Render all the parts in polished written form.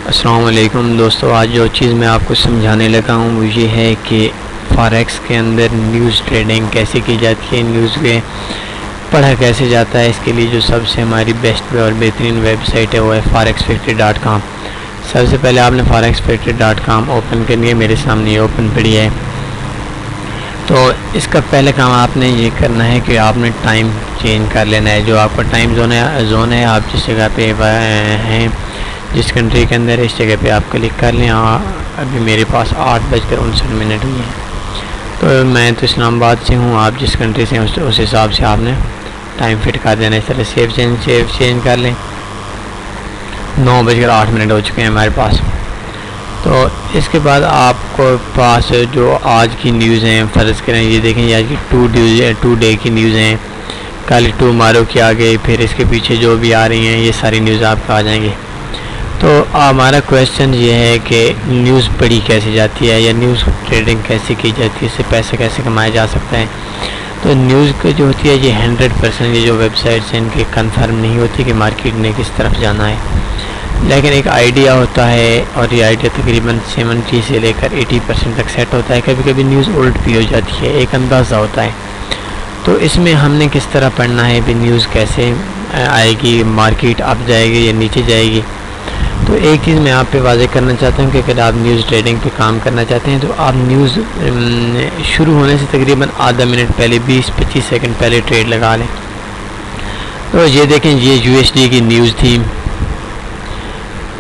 अस्सलाम वालेकुम दोस्तों, आज जो चीज़ मैं आपको समझाने लगा हूँ वो ये है कि फॉरेक्स के अंदर न्यूज़ ट्रेडिंग कैसे की जाती है, न्यूज़ के पढ़ा कैसे जाता है। इसके लिए जो सबसे हमारी बेस्ट और बेहतरीन वेबसाइट है वो है forexfactory.com। सबसे पहले आपने forexfactory.com ओपन करनी है। मेरे सामने ये ओपन पड़ी है। तो इसका पहले काम आपने ये करना है कि आपने टाइम चेंज कर लेना है। जो आपका टाइम जोन है आप जिस जगह पे हैं, जिस कंट्री के अंदर है, इस जगह पे आप क्लिक कर लें। अभी मेरे पास 8:59 हुई है। तो मैं तो इस्लामाबाद से हूँ, आप जिस कंट्री से हैं उस हिसाब से आपने टाइम फिट कर देना। इस तरह सेव चेंज कर लें। 9:08 हो चुके हैं हमारे पास। तो इसके बाद आपको पास जो आज की न्यूज़ हैं, फ़र्ज़ करें ये देखें, ये आज की 2 डे की न्यूज़ हैं। कल टुमारो की आ गई, फिर इसके पीछे जो भी आ रही हैं ये सारी न्यूज़ आपको आ जाएंगी। तो हमारा क्वेश्चन ये है कि न्यूज़ पढ़ी कैसे जाती है या न्यूज़ ट्रेडिंग कैसे की जाती है, इससे पैसे कैसे कमाया जा सकता है। तो न्यूज़ का जो होती है ये 100% ये जो वेबसाइट्स हैं इनके कंफर्म नहीं होती कि मार्केट ने किस तरफ जाना है, लेकिन एक आइडिया होता है और ये आइडिया तकरीबन 70 से लेकर 80% तक सेट होता है। कभी कभी न्यूज़ उल्ट भी हो जाती है, एक अंदाज़ा होता है। तो इसमें हमने किस तरह पढ़ना है भी, न्यूज़ कैसे आएगी, मार्केट अप जाएगी या नीचे जाएगी। तो एक चीज़ मैं आप पे वाज़ेह करना चाहता हूँ कि अगर आप न्यूज़ ट्रेडिंग पे काम करना चाहते हैं तो आप न्यूज़ शुरू होने से तकरीबन आधा मिनट पहले 20-25 सेकंड पहले ट्रेड लगा लें। तो ये देखें, ये USD की न्यूज़ थी,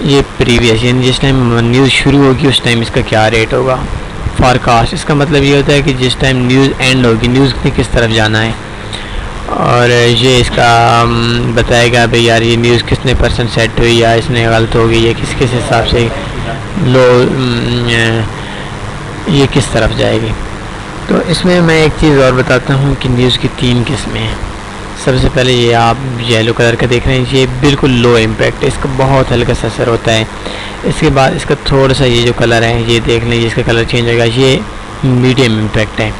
ये प्रीवियस, यानी जिस टाइम न्यूज़ शुरू होगी उस टाइम इसका क्या रेट होगा। फॉरकास्ट, इसका मतलब ये होता है कि जिस टाइम न्यूज़ एंड होगी न्यूज़ ने किस तरफ जाना है, और ये इसका बताएगा भाई यार ये न्यूज़ कितने % सेट हुई या इसने गलत हो गई, ये किस हिसाब से लो ये किस तरफ जाएगी। तो इसमें मैं एक चीज़ और बताता हूँ कि न्यूज़ की 3 किस्में हैं। सबसे पहले ये आप येलो कलर का देख रहे हैं, ये बिल्कुल लो इम्पैक्ट, इसका बहुत हल्का सा असर होता है। इसके बाद इसका थोड़ा सा ये जो कलर है ये देख लें, इसका कलर चेंज होगा, ये मीडियम इम्पैक्ट है।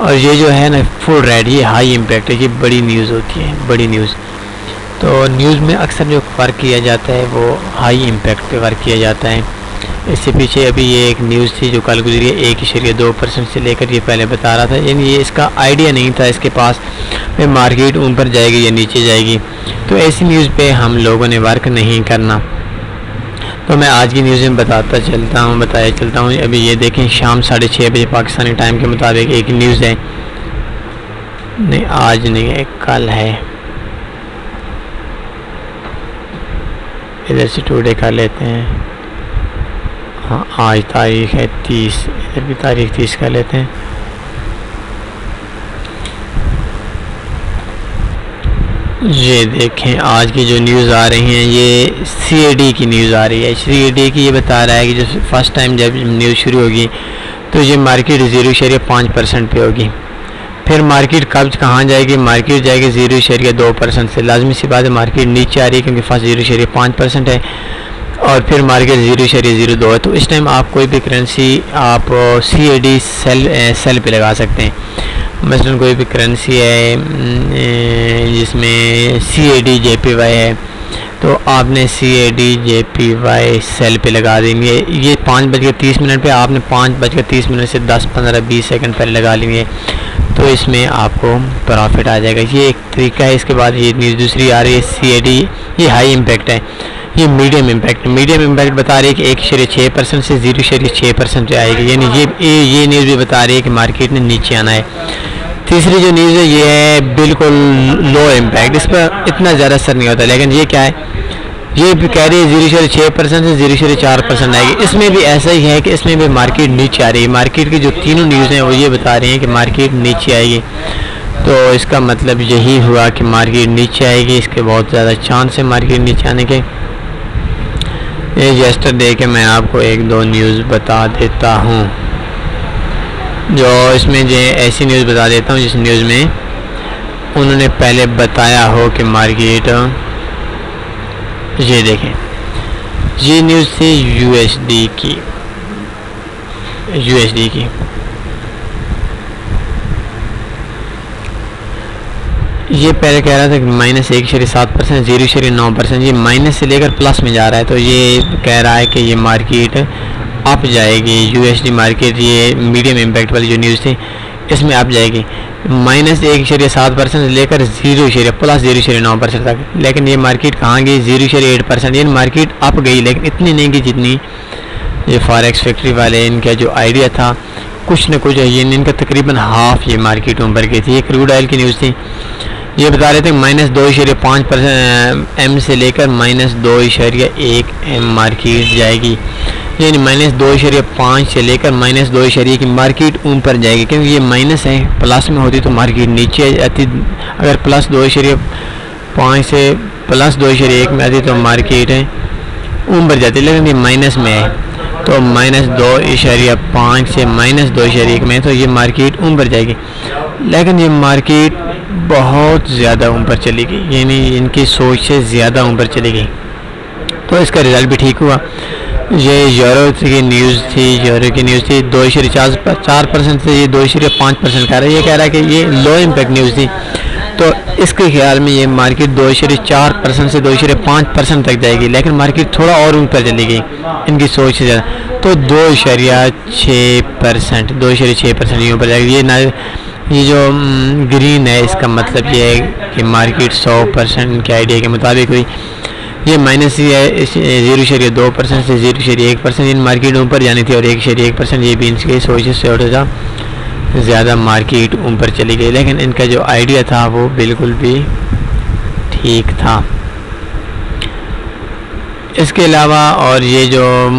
और ये जो है ना फुल रेड, ये हाई इम्पैक्ट है, ये बड़ी न्यूज़ होती है, बड़ी न्यूज़। तो न्यूज़ में अक्सर जो वर्क किया जाता है वो हाई इम्पैक्ट पे वर्क किया जाता है। इससे पीछे अभी ये एक न्यूज़ थी जो कल गुजरी है, 1.2% से लेकर, ये पहले बता रहा था, यानी ये इसका आइडिया नहीं था इसके पास में मार्केट ऊपर जाएगी या नीचे जाएगी। तो ऐसी न्यूज़ पे हम लोगों ने वर्क नहीं करना। तो मैं आज की न्यूज़ में बताया चलता हूँ। अभी ये देखें, शाम 6:30 बजे पाकिस्तानी टाइम के मुताबिक एक न्यूज़ है, नहीं आज नहीं है, कल है, इधर से टुडे कर लेते हैं। हाँ, आज तारीख है 30, इधर भी तारीख 30 कर लेते हैं। ये देखें, आज की जो न्यूज़ आ रही हैं ये CAD की न्यूज़ आ रही है। CAD की ये बता रहा है कि जो फर्स्ट टाइम जब न्यूज़ शुरू होगी तो ये मार्केट 0.5% पे होगी। फिर मार्केट कब कहाँ जाएगी, मार्केट जाएगी 0.2% से। लाजमी सी बात है मार्केट नीचे आ रही है क्योंकि फर्स्ट 0.5% है और फिर मार्केट 0.02 है। तो इस टाइम आप कोई भी करेंसी आप CAD सेल पे लगा सकते हैं। मसलन कोई भी करेंसी है जिसमें CAD JPY है तो आपने CAD JPY सेल पे लगा देंगे। ये 5:30 पे, आपने 5:30 से 10-15-20 सेकंड पहले लगा लेंगे तो इसमें आपको प्रॉफिट आ जाएगा। ये एक तरीका है। इसके बाद ये न्यूज़ दूसरी आ रही है CAD, ये हाई इम्पैक्ट है, ये मीडियम इम्पैक्ट बता रही है कि 1.6% से 0.6% पे आएगी, यानी ये न्यूज़ भी बता रही है कि मार्केट ने नीचे आना है। तीसरी जो न्यूज़ है ये है बिल्कुल लो इम्पैक्ट, इस पर इतना ज़्यादा असर नहीं होता, लेकिन ये क्या है, ये भी कह रही है 0.6% से 0.4% आएगी। इसमें भी ऐसा ही है कि इसमें भी मार्केट नीचे आ रही है। मार्केट की जो तीनों न्यूज़ हैं वो ये बता रही हैं कि मार्केट नीचे आएगी। तो इसका मतलब यही हुआ कि मार्केट नीचे आएगी, इसके बहुत ज़्यादा चांस है मार्केट नीचे आने के। ये यस्टरडे के मैं आपको 1-2 न्यूज़ बता देता हूँ, जो इसमें जो ऐसी न्यूज़ बता देता हूँ जिस न्यूज़ में उन्होंने पहले बताया हो कि मार्केट, ये देखें, ये न्यूज़ थी USD की। ये पहले कह रहा था कि -1.7%, 0.9%, ये माइनस से लेकर प्लस में जा रहा है। तो ये कह रहा है कि ये मार्केट अप जाएगी, यूएसडी मार्केट, ये मीडियम इम्पैक्ट वाली जो न्यूज़ थी इसमें अप जाएगी -1.7% से लेकर +0.9% तक। लेकिन ये मार्केट कहाँ गई? 0.8%। ये मार्केट अप गई, लेकिन इतनी नहीं गई जितनी ये फॉरेक्स फैक्ट्री वाले इनका जो आइडिया था कुछ न कुछ ये इनका तकरीबन हाफ ये मार्केट ऊपर गई थी। ये क्रूड ऑयल की न्यूज़ थी, ये बता रहे थे -2.5% एम से लेकर -2.1 एम मार्केट जाएगी, यानी -2.5 से लेकर -2.1 की मार्केट ऊपर जाएगी। क्योंकि ये माइनस है, प्लस में होती तो मार्केट नीचे आती, अगर +2.5 से +2.1 में आती तो मार्केट है ऊपर जाती, लेकिन ये माइनस में है तो -2.5 से -2.1 में, तो ये मार्केट ऊपर जाएगी। लेकिन ये मार्केट बहुत ज़्यादा ऊपर चली गई, यानी इनकी सोच से ज़्यादा ऊपर चली गई, तो इसका रिज़ल्ट भी ठीक हुआ। ये यूरो की न्यूज़ थी, यूरो की न्यूज़ थी 2.4% से ये 2.5% कह रहा है। ये कह रहा है कि ये लो इम्पैक्ट न्यूज़ थी, तो इसके ख्याल में ये मार्केट 2.4% से 2.5% तक जाएगी, लेकिन मार्केट थोड़ा और ऊपर चली गई इनकी सोच से ज़्यादा, तो 2.6% ये ऊपर जाएगी। ये जो ग्रीन है इसका मतलब ये है कि मार्केट 100% के आइडिया के मुताबिक हुई। ये माइनस ही है 0.2% से 0.1%, इन मार्केट ऊपर जानी थी और 1.1% ये भी इनकी सोच से थोड़ा ज़्यादा मार्केट ऊपर चली गई, लेकिन इनका जो आइडिया था वो बिल्कुल भी ठीक था। इसके अलावा और ये जो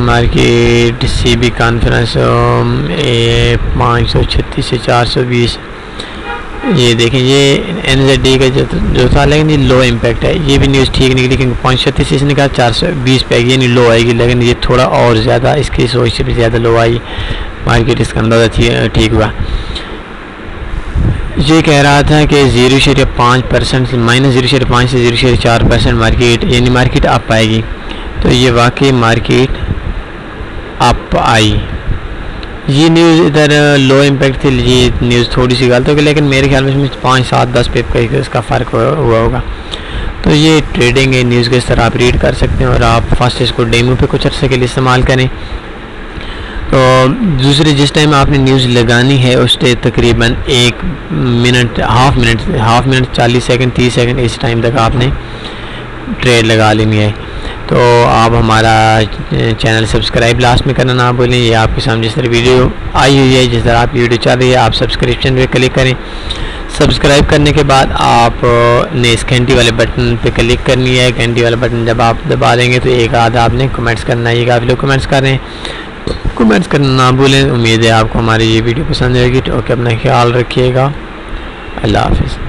मार्केट सीबी कॉन्फ्रेंस 536 से 420, ये देखें ये एनजेडी का जो था, लेकिन ये लो इम्पैक्ट है। ये भी न्यूज़ ठीक निकली क्योंकि 536 इसने कहा 420 पे आएगी, यानी लो आएगी, लेकिन ये थोड़ा और ज़्यादा इसकी सोच से भी ज़्यादा लो आई, मार्केट इसका अंदाज़ा ठीक हुआ। ये कह रहा था कि 0.5% से -0.5 से 0.4% मार्केट, यानी मार्केट अप आएगी, तो ये वाकई मार्केट अप आई। ये न्यूज़ इधर लो इम्पैक्ट थी, ये न्यूज़ थोड़ी सी गलत होगी, लेकिन मेरे ख्याल में इसमें 5, 7, 10 पिप का इसका फ़र्क हुआ होगा। तो ये ट्रेडिंग है, न्यूज़ के इस तरह आप रीड कर सकते हैं और आप फर्स्ट इसको डेमो पे कुछ अर्से के लिए इस्तेमाल करें। तो दूसरे जिस टाइम आपने न्यूज़ लगानी है उस तकरीबन 1 minute, half minute 40 second 30 second इस टाइम तक आपने ट्रेड लगा लेनी है। तो आप हमारा चैनल सब्सक्राइब लास्ट में करना ना भूलें। ये आपके सामने जिस तरह वीडियो आई हुई है, जिस तरह आप वीडियो चल रही है, आप सब्सक्रिप्शन पे क्लिक करें। सब्सक्राइब करने के बाद आप ने इस घंटी वाले बटन पे क्लिक करनी है। घंटी वाला बटन जब आप दबा देंगे तो एक आध आपने कमेंट्स करना है। ये काफ़ी लोग कमेंट्स कर रहे हैं, कमेंट्स करना ना भूलें। उम्मीद है आपको हमारी ये वीडियो पसंद आएगी। तो ओके, अपना ख्याल रखिएगा। अल्लाह हाफ़िज़।